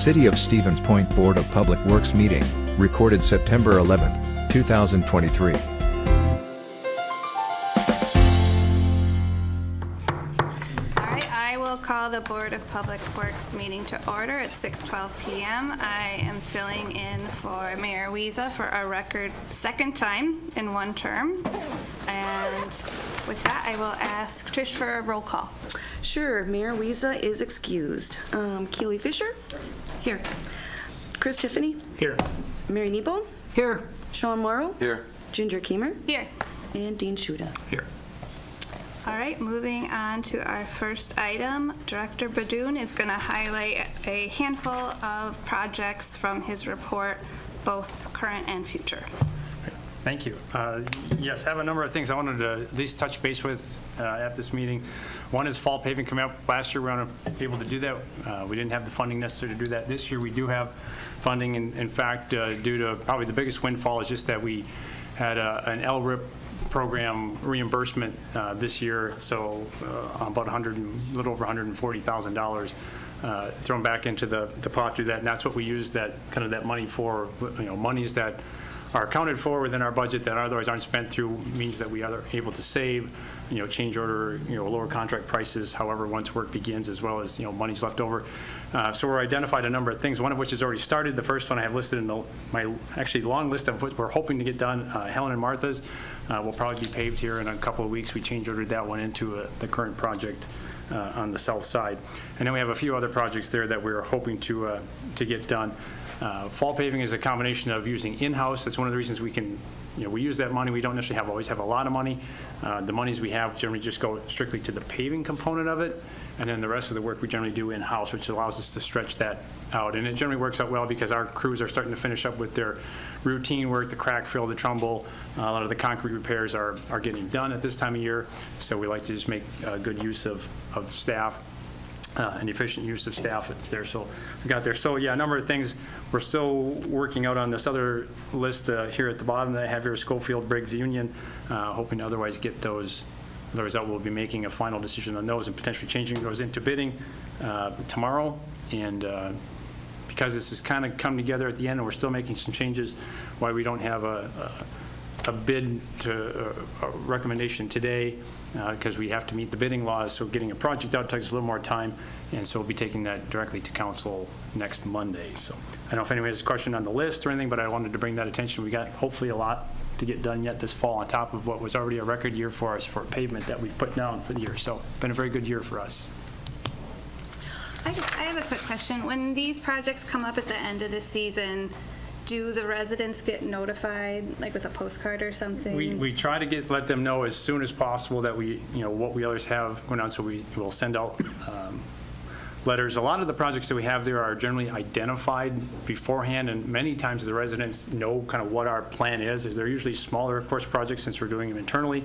City of Stevens Point Board of Public Works meeting, recorded September 11, 2023. I will call the Board of Public Works meeting to order at 6:12 p.m. I am filling in for Mayor Wiesa for a record second time in one term. And with that, I will ask Trish for a roll call. Sure. Mayor Wiesa is excused. Keely Fisher? Here. Chris Tiffany? Here. Mary Nebo? Here. Sean Morrow? Here. Ginger Keemer? Here. And Dean Shuda. Here. All right, moving on to our first item. Director Badoon is going to highlight a handful of projects from his report, both current and future. Thank you. Yes, I have a number of things I wanted to at least touch base with at this meeting. One is fall paving coming up. Last year we were able to do that. We didn't have the funding necessary to do that. This year we do have funding. In fact, due to probably the biggest windfall is just that we had an LRIP program reimbursement this year, so about a little over $140,000 thrown back into the pot through that, and that's what we use that money for. Monies that are accounted for within our budget that otherwise aren't spent through means that we are able to save, change order, lower contract prices, however, once work begins, as well as, money's left over. So we're identified a number of things, one of which has already started. The first one I have listed in my actually long list of what we're hoping to get done. Helen and Martha's will probably be paved here in a couple of weeks. We change ordered that one into the current project on the south side. And then we have a few other projects there that we're hoping to get done. Fall paving is a combination of using in-house. That's one of the reasons we can, we use that money. We don't necessarily always have a lot of money. The monies we have generally just go strictly to the paving component of it, and then the rest of the work we generally do in-house, which allows us to stretch that out. And it generally works out well because our crews are starting to finish up with their routine work, the crack fill, the trumbull. A lot of the concrete repairs are getting done at this time of year, so we like to just make good use of staff. And efficient use of staff there. So we got there. So yeah, a number of things. We're still working out on this other list here at the bottom that I have here, Schofield, Briggs, Union, hoping to otherwise get those. Otherwise, we'll be making a final decision on those and potentially changing those into bidding tomorrow. And because this has kind of come together at the end and we're still making some changes, why we don't have a bid to a recommendation today, because we have to meet the bidding laws, so getting a project out takes a little more time, and so we'll be taking that directly to council next Monday. So I don't know if anyone has a question on the list or anything, but I wanted to bring that attention. We got hopefully a lot to get done yet this fall on top of what was already a record year for us for pavement that we put down for the year. So it's been a very good year for us. I have a quick question. When these projects come up at the end of the season, do the residents get notified, like with a postcard or something? We try to let them know as soon as possible that we, what we others have going on, so we will send out letters. A lot of the projects that we have there are generally identified beforehand, and many times the residents know kind of what our plan is. They're usually smaller, of course, projects since we're doing them internally.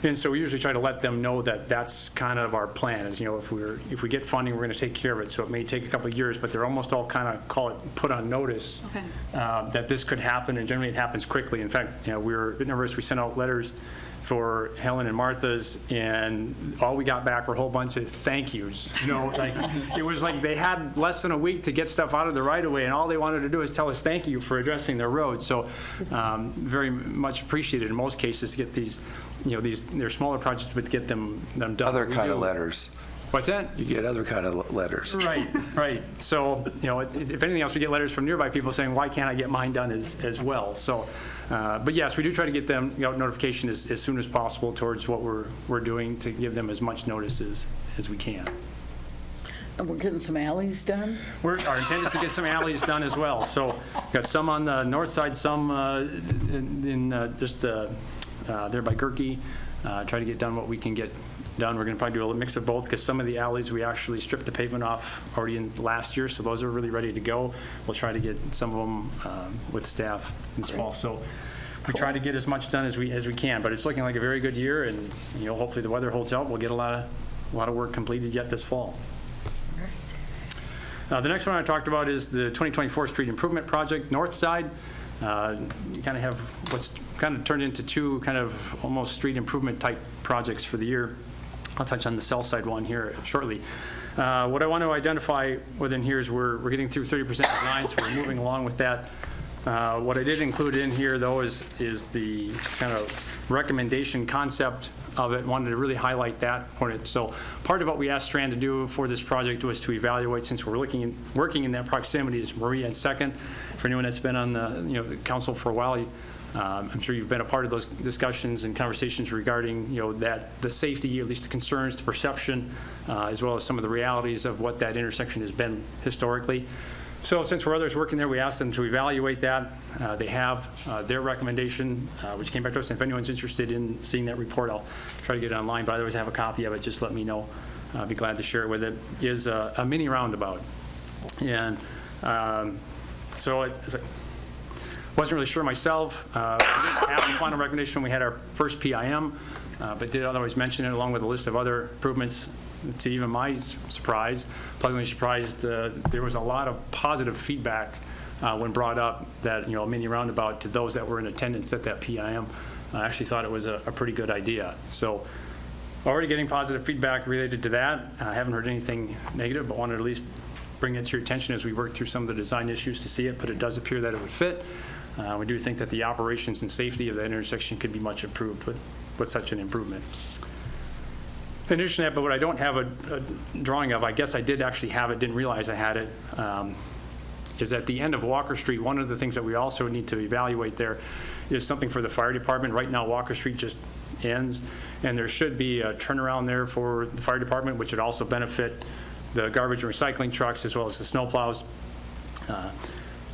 And so we usually try to let them know that that's kind of our plan. Is if we get funding, we're going to take care of it. So it may take a couple of years, but they're almost all kind of put on notice that this could happen, and generally it happens quickly. In fact, we were a bit nervous. We sent out letters for Helen and Martha's, and all we got back were a whole bunch of thank yous. It was like they had less than a week to get stuff out of the right of way, and all they wanted to do is tell us thank you for addressing their road. So very much appreciated in most cases to get these. They're smaller projects, but to get them done. Other kind of letters. What's that? You get other kind of letters. Right. So, if anything else, we get letters from nearby people saying, why can't I get mine done as well? So, but yes, we do try to get them notification as soon as possible towards what we're doing to give them as much notice as we can. And we're getting some alleys done? Our intent is to get some alleys done as well. So, got some on the north side, some there by Gerke. Try to get done what we can get done. We're going to probably do a mix of both, because some of the alleys we actually stripped the pavement off already in last year, so those are really ready to go. We'll try to get some of them with staff this fall. So we try to get as much done as we can, but it's looking like a very good year, and hopefully the weather holds out. We'll get a lot of work completed yet this fall. The next one I talked about is the 2024 Street Improvement Project, North Side. You kind of have what's kind of turned into two kind of almost street improvement type projects for the year. I'll touch on the cell side one here shortly. What I want to identify within here is we're getting through 30% design, so we're moving along with that. What I did include in here, though, is the kind of recommendation concept of it. Wanted to really highlight that point. So part of what we asked Strand to do for this project was to evaluate, since we're working in that proximity, is Maria and Second. For anyone that's been on the council for a while, I'm sure you've been a part of those discussions and conversations regarding that the safety, at least the concerns, the perception, as well as some of the realities of what that intersection has been historically. So since we're others working there, we asked them to evaluate that. They have their recommendation, which came back to us. And if anyone's interested in seeing that report, I'll try to get it online, but otherwise I have a copy of it. Just let me know. I'll be glad to share it with it. Is a mini roundabout. And so I wasn't really sure myself. We didn't have the final recognition. We had our first PIM, but did otherwise mention it along with a list of other improvements. To even my surprise, pleasantly surprised, there was a lot of positive feedback when brought up that a mini roundabout to those that were in attendance at that PIM. I actually thought it was a pretty good idea. So already getting positive feedback related to that. I haven't heard anything negative, but wanted to at least bring it to your attention as we work through some of the design issues to see it, but it does appear that it would fit. We do think that the operations and safety of that intersection could be much improved with such an improvement. In addition to that, but what I don't have a drawing of, I guess I did actually have it, didn't realize I had it, is at the end of Walker Street. One of the things that we also need to evaluate there is something for the fire department. Right now, Walker Street just ends, and there should be a turnaround there for the fire department, which would also benefit the garbage and recycling trucks as well as the snow plows.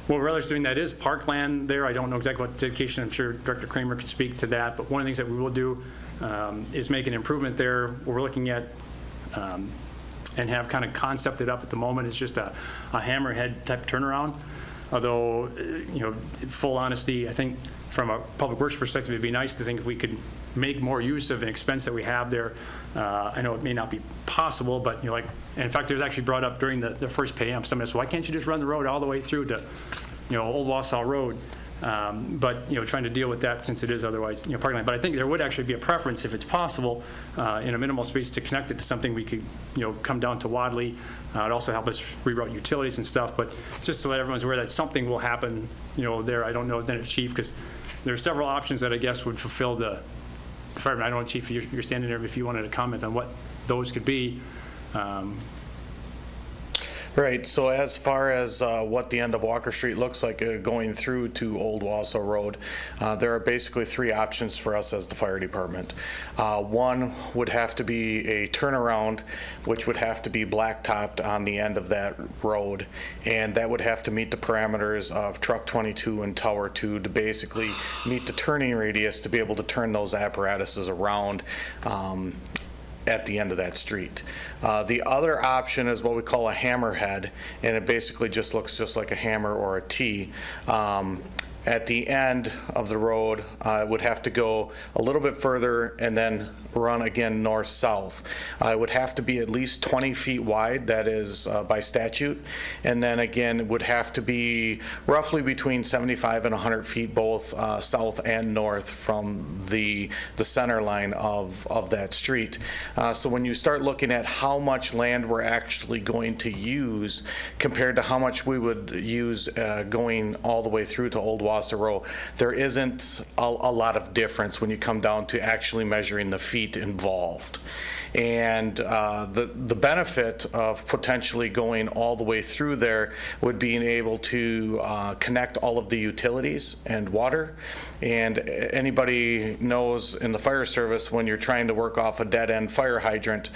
What we're others doing that is parkland there. I don't know exactly what dedication. I'm sure Director Kramer can speak to that. But one of the things that we will do is make an improvement there. What we're looking at and have kind of concepted up at the moment is just a hammerhead type turnaround. Although, full honesty, I think from a public works perspective, it'd be nice to think if we could make more use of an expense that we have there. I know it may not be possible, but and in fact, it was actually brought up during the first PAM. Somebody said, why can't you just run the road all the way through to, Old Wausau Road? But trying to deal with that since it is otherwise parking lot. But I think there would actually be a preference, if it's possible, in a minimal space to connect it to something we could come down to Wadley. It'd also help us reroute utilities and stuff. But just to let everyone's aware that something will happen there. I don't know then if Chief, because there are several options that I guess would fulfill the fireman. I don't know, Chief, you're standing there, if you wanted to comment on what those could be. Right, so as far as what the end of Walker Street looks like going through to Old Wausau Road, there are basically three options for us as the fire department. One would have to be a turnaround, which would have to be blacktopped on the end of that road, and that would have to meet the parameters of Truck 22 and Tower 2 to basically meet the turning radius to be able to turn those apparatuses around at the end of that street. The other option is what we call a hammerhead, and it basically just looks just like a hammer or a T. At the end of the road, it would have to go a little bit further and then run again north-south. It would have to be at least 20 feet wide, that is by statute, and then again it would have to be roughly between 75 and 100 feet both south and north from the center line of that street. So when you start looking at how much land we're actually going to use compared to how much we would use going all the way through to Old Wausau Road, there isn't a lot of difference when you come down to actually measuring the feet involved. And the benefit of potentially going all the way through there would be able to connect all of the utilities and water. And anybody knows in the fire service, when you're trying to work off a dead-end fire hydrant,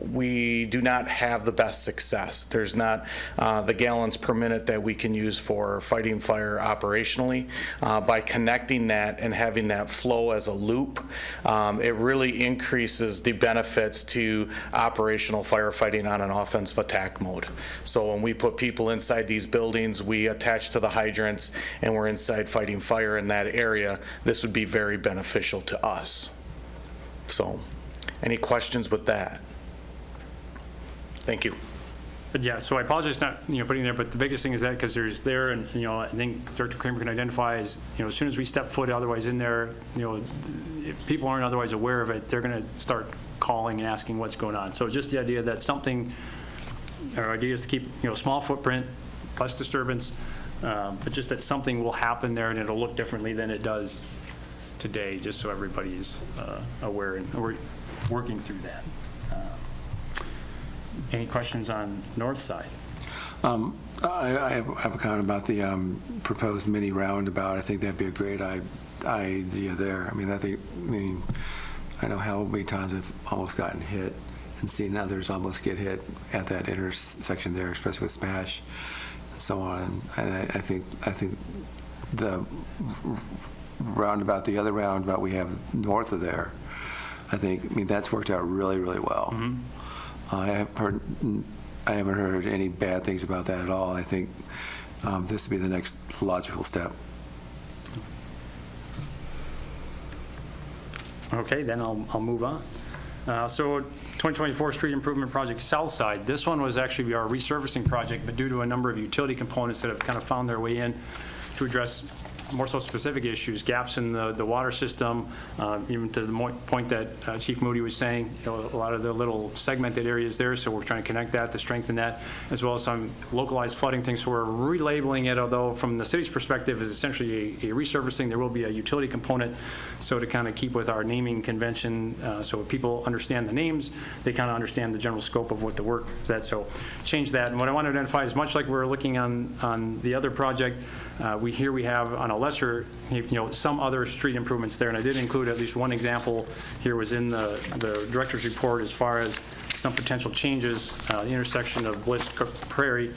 we do not have the best success. There's not the gallons per minute that we can use for fighting fire operationally. By connecting that and having that flow as a loop, it really increases the benefits to operational firefighting on an offensive attack mode. So when we put people inside these buildings, we attach to the hydrants, and we're inside fighting fire in that area, this would be very beneficial to us. So, any questions with that? Thank you. But yeah, so I apologize not putting there, but the biggest thing is that because there's there, and I think Director Kramer can identify as as soon as we step foot otherwise in there, if people aren't otherwise aware of it, they're going to start calling and asking what's going on. So just the idea that something, our idea is to keep, small footprint, less disturbance, but just that something will happen there and it'll look differently than it does today, just so everybody's aware, and we're working through that. Any questions on north side? I have a comment about the proposed mini roundabout. I think that'd be a great idea there. I know how many times I've almost gotten hit and seen others almost get hit at that intersection there, especially with Smash and so on. And I think the roundabout, the other roundabout we have north of there, that's worked out really, really well. Mm-hmm. I haven't heard any bad things about that at all. I think this would be the next logical step. Okay, then I'll move on. So 2024 Street Improvement Project South Side. This one was actually our resurfacing project, but due to a number of utility components that have kind of found their way in to address more so specific issues, gaps in the water system, even to the point that Chief Moody was saying, a lot of the little segmented areas there, so we're trying to connect that to strengthen that, as well as some localized flooding things. So we're relabeling it, although from the city's perspective is essentially a resurfacing. There will be a utility component, so to kind of keep with our naming convention, so if people understand the names, they kind of understand the general scope of what the work is at. So change that. And what I want to identify is much like we're looking on the other project, we have on a lesser, some other street improvements there, and I did include at least one example here was in the director's report as far as some potential changes, the intersection of Bliss Prairie.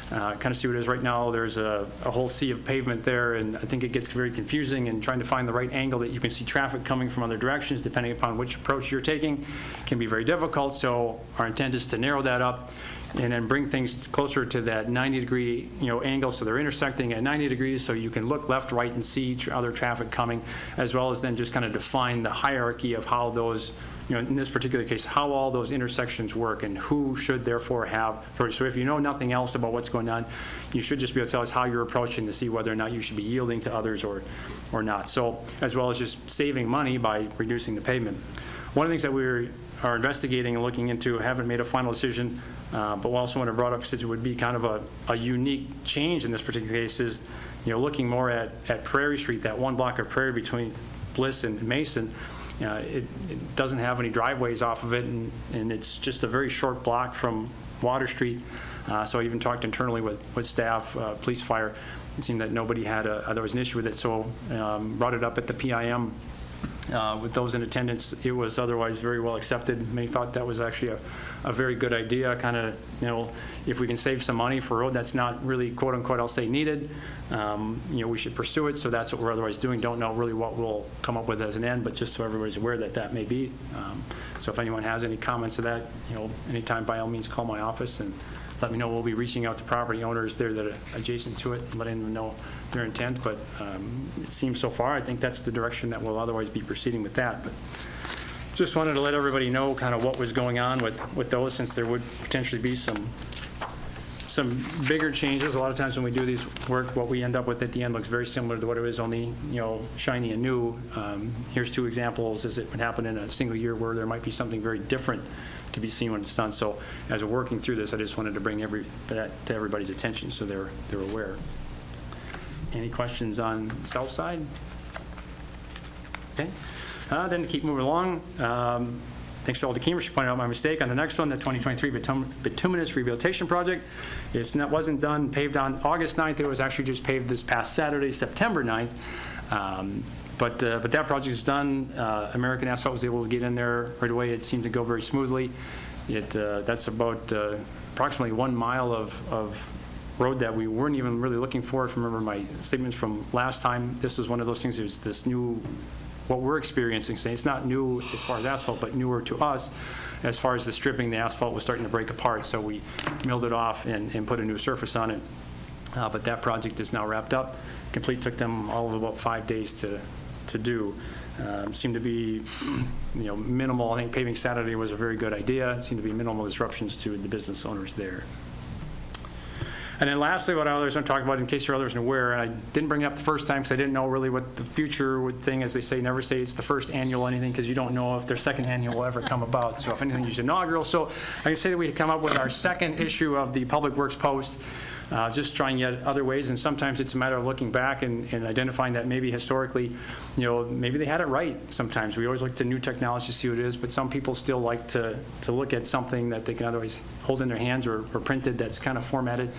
Kind of see what it is right now. There's a whole sea of pavement there, and I think it gets very confusing, and trying to find the right angle that you can see traffic coming from other directions, depending upon which approach you're taking, can be very difficult. So our intent is to narrow that up and then bring things closer to that 90-degree angle, so they're intersecting at 90 degrees, so you can look left, right, and see other traffic coming, as well as then just kind of define the hierarchy of how those, in this particular case, how all those intersections work and who should therefore have. So if you know nothing else about what's going on, you should just be able to tell us how you're approaching to see whether or not you should be yielding to others or not. So as well as just saving money by reducing the pavement. One of the things that we are investigating and looking into, haven't made a final decision, but we also want to brought up, since it would be kind of a unique change in this particular case, is looking more at Prairie Street, that one block of Prairie between Bliss and Mason. It doesn't have any driveways off of it, and it's just a very short block from Water Street. So I even talked internally with staff, police, fire. It seemed that nobody had there was an issue with it, so brought it up at the PIM. With those in attendance, it was otherwise very well accepted. Many thought that was actually a very good idea, kind of, if we can save some money for a road that's not really, quote unquote, I'll say needed, we should pursue it. So that's what we're otherwise doing. Don't know really what we'll come up with as an end, but just so everybody's aware that may be. So if anyone has any comments to that, anytime, by all means, call my office and let me know. We'll be reaching out to property owners there that are adjacent to it, letting them know their intent. But it seems so far, I think that's the direction that we'll otherwise be proceeding with that. But just wanted to let everybody know kind of what was going on with those, since there would potentially be some bigger changes. A lot of times when we do these work, what we end up with at the end looks very similar to what it was, only shiny and new. Here's two examples as it would happen in a single year where there might be something very different to be seen when it's done. So as we're working through this, I just wanted to bring that to everybody's attention so they're aware. Any questions on South Side? Okay. Then to keep moving along, thanks to Alda Keemer. She pointed out my mistake on the next one, the 2023 bituminous rehabilitation project. It wasn't done, paved on August 9th. It was actually just paved this past Saturday, September 9th. But that project is done. American Asphalt was able to get in there right away. It seemed to go very smoothly. That's about approximately 1 mile of road that we weren't even really looking for. If you remember my statements from last time, this was one of those things. It was this new, what we're experiencing. So it's not new as far as asphalt, but newer to us as far as the stripping. The asphalt was starting to break apart, so we milled it off and put a new surface on it. But that project is now wrapped up. Complete. Took them all of about 5 days to do. Seemed to be minimal. I think paving Saturday was a very good idea. It seemed to be minimal disruptions to the business owners there. And then lastly, what I was going to talk about, in case you're others aware, and I didn't bring it up the first time because I didn't know really what the future thing, as they say, never say it's the first annual anything, because you don't know if their second annual will ever come about. So if anything, it's inaugural. So I can say that we come up with our second issue of the Public Works Post, just trying yet other ways, and sometimes it's a matter of looking back and identifying that maybe historically, maybe they had it right sometimes. We always look to new technology to see what it is, but some people still like to look at something that they can otherwise hold in their hands or printed that's kind of formatted.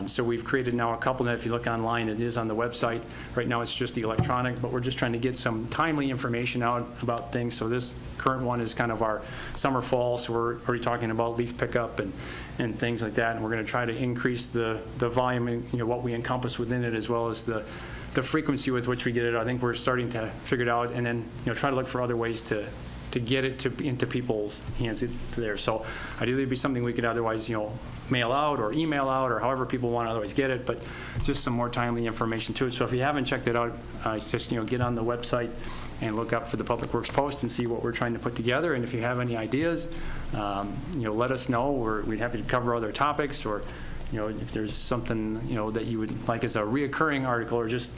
So we've created now a couple that if you look online, it is on the website. Right now it's just the electronic, but we're just trying to get some timely information out about things. So this current one is kind of our summer, fall, so we're already talking about leaf pickup and things like that. And we're going to try to increase the volume and what we encompass within it, as well as the frequency with which we get it. I think we're starting to figure it out, and then try to look for other ways to get it into people's hands there. So ideally it'd be something we could otherwise, mail out or email out or however people want to otherwise get it, but just some more timely information to it. So if you haven't checked it out, just, get on the website and look up for the Public Works Post and see what we're trying to put together. And if you have any ideas, let us know. We'd be happy to cover other topics, or if there's something, that you would like as a reoccurring article, or just,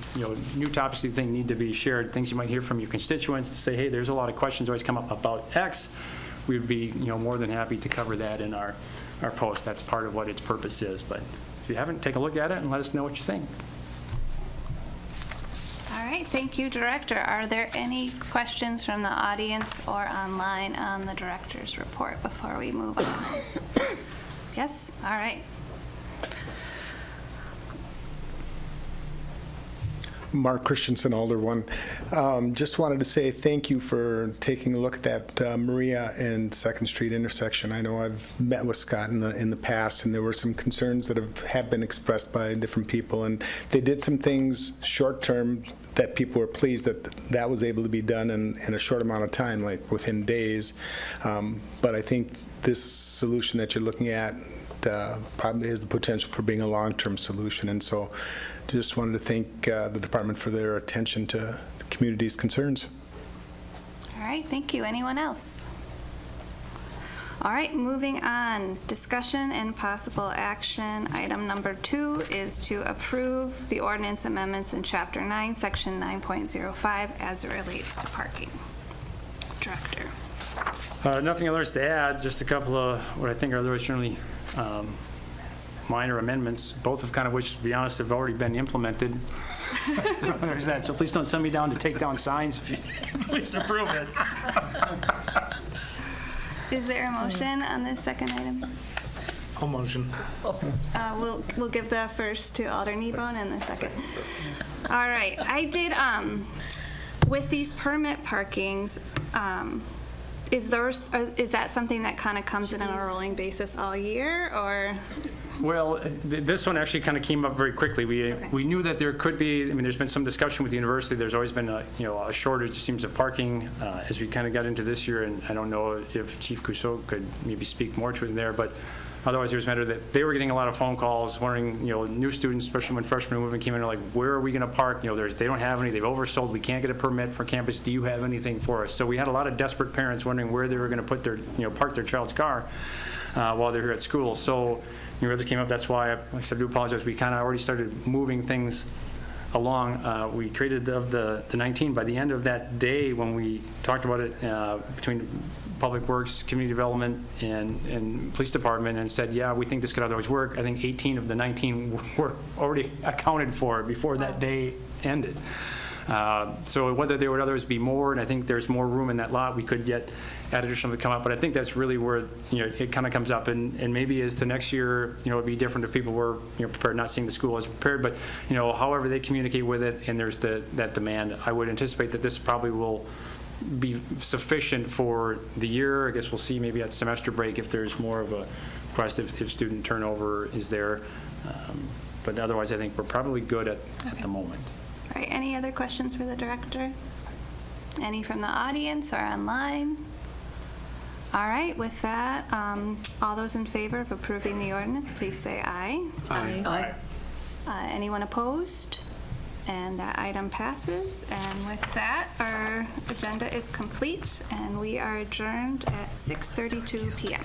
new topics you think need to be shared, things you might hear from your constituents to say, hey, there's a lot of questions always come up about X. We'd be, more than happy to cover that in our post. That's part of what its purpose is. But if you haven't, take a look at it and let us know what you think. All right, thank you, Director. Are there any questions from the audience or online on the Director's report before we move on? Yes? All right. Mark Christensen, Alder 1. Just wanted to say thank you for taking a look at that Maria and 2nd Street intersection. I know I've met with Scott in the past, and there were some concerns that have been expressed by different people, and they did some things short-term that people were pleased that was able to be done in a short amount of time, like within days. But I think this solution that you're looking at probably has the potential for being a long-term solution, and so just wanted to thank the department for their attention to the community's concerns. All right, thank you. Anyone else? All right, moving on. Discussion and possible action. Item number 2 is to approve the ordinance amendments in Chapter 9, Section 9.05 as it relates to parking. Director. Nothing else to add, just a couple of what I think are really certainly minor amendments, both of kind of which, to be honest, have already been implemented. So there's that. So please don't send me down to take down signs if you please approve it. Is there a motion on this second item? I'll motion. We'll give the first to Alder Kneebone and the second. All right. I did, with these permit parkings, is that something that kind of comes in on a rolling basis all year, or? Well, this one actually kind of came up very quickly. We knew that there could be, there's been some discussion with the university. There's always been a shortage, it seems, of parking as we kind of got into this year, and I don't know if Chief Cousseau could maybe speak more to it there, but otherwise, it was a matter that they were getting a lot of phone calls, wondering, new students, especially when freshmen movement came in, are like, where are we going to park? They don't have any. They've oversold. We can't get a permit for campus. Do you have anything for us? So we had a lot of desperate parents wondering where they were going to put their, park their child's car while they're here at school. So this came up. That's why, like I said, I do apologize. We kind of already started moving things along. We created of the 19 by the end of that day when we talked about it between Public Works, Community Development, and Police Department, and said, yeah, we think this could otherwise work. I think 18 of the 19 were already accounted for before that day ended. So whether there would others be more, and I think there's more room in that lot, we could get additional to come up. But I think that's really where it kind of comes up, and maybe as to next year, it'd be different if people were prepared, not seeing the school as prepared, but however they communicate with it, and there's that demand. I would anticipate that this probably will be sufficient for the year. I guess we'll see maybe at semester break if there's more of a request if student turnover is there. But otherwise, I think we're probably good at the moment. All right, any other questions for the director? Any from the audience or online? All right, with that, all those in favor of approving the ordinance, please say aye. Aye. Anyone opposed? And that item passes. And with that, our agenda is complete, and we are adjourned at 6:32 p.m.